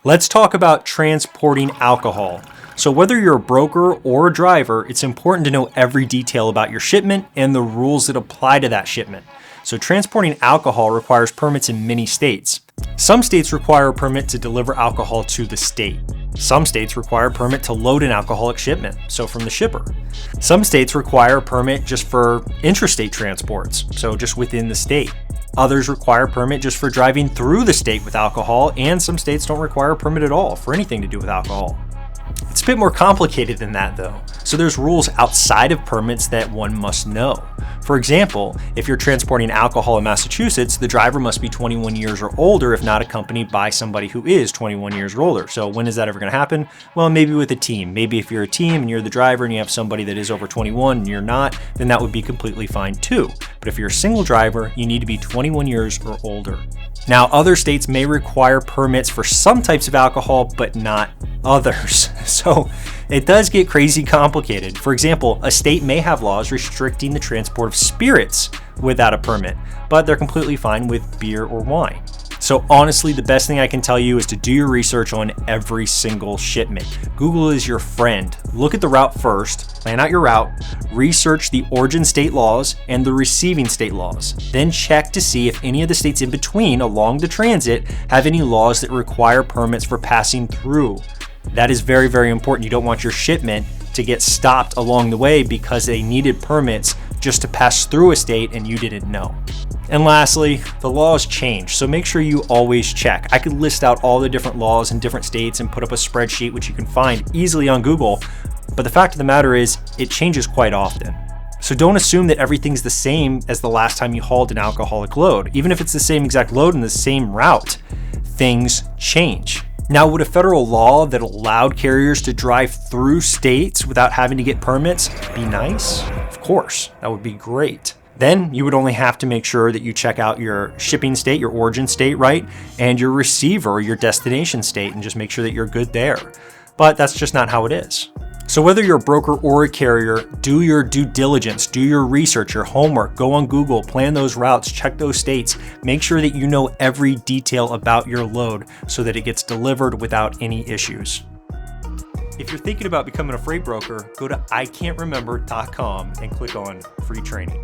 Let's talk about transporting alcohol. So whether you're a broker or a driver, it's important to know every detail about your shipment and the rules that apply to that shipment. So transporting alcohol requires permits in many states. Some states require a permit to deliver alcohol to the state. Some states require a permit to load an alcoholic shipment, so from the shipper. Some states require a permit just for intrastate transports, so just within the state. Others require a permit just for driving through the state with alcohol, and some states don't require a permit at all for anything to do with alcohol. It's a bit more complicated than that though, so there's rules outside of permits that one must know. For example, if you're transporting alcohol in Massachusetts, the driver must be 21 years or older if not accompanied by somebody who is 21 years or older. So when is that ever going to happen? Well, maybe with a team. Maybe if you're a team and you're the driver and you have somebody that is over 21 and you're not, then that would be completely fine too. But if you're a single driver, you need to be 21 years or older. Now, other states may require permits for some types of alcohol, but not others. So it does get crazy complicated. For example, a state may have laws restricting the transport of spirits without a permit, but they're completely fine with beer or wine. So honestly, the best thing I can tell you is to do your research on every single shipment. Google is your friend. Look at the route first, plan out your route, research the origin state laws and the receiving state laws. Then check to see if any of the states in between along the transit have any laws that require permits for passing through. That is very, very important. You don't want your shipment to get stopped along the way because they needed permits just to pass through a state and you didn't know. And lastly, the laws change, so make sure you always check. I could list out all the different laws in different states and put up a spreadsheet which you can find easily on Google, but the fact of the matter is it changes quite often. So don't assume that everything's the same as the last time you hauled an alcoholic load. Even if it's the same exact load and the same route, things change. Now, would a federal law that allowed carriers to drive through states without having to get permits be nice? Of course, that would be great. Then you would only have to make sure that you check out your shipping state, your origin state, right? And your receiver, your destination state, and just make sure that you're good there. But that's just not how it is. So whether you're a broker or a carrier, do your due diligence, do your research, your homework, go on Google, plan those routes, check those states, make sure that you know every detail about your load so that it gets delivered without any issues. If you're thinking about becoming a freight broker, go to ican'tremember.com and click on free training.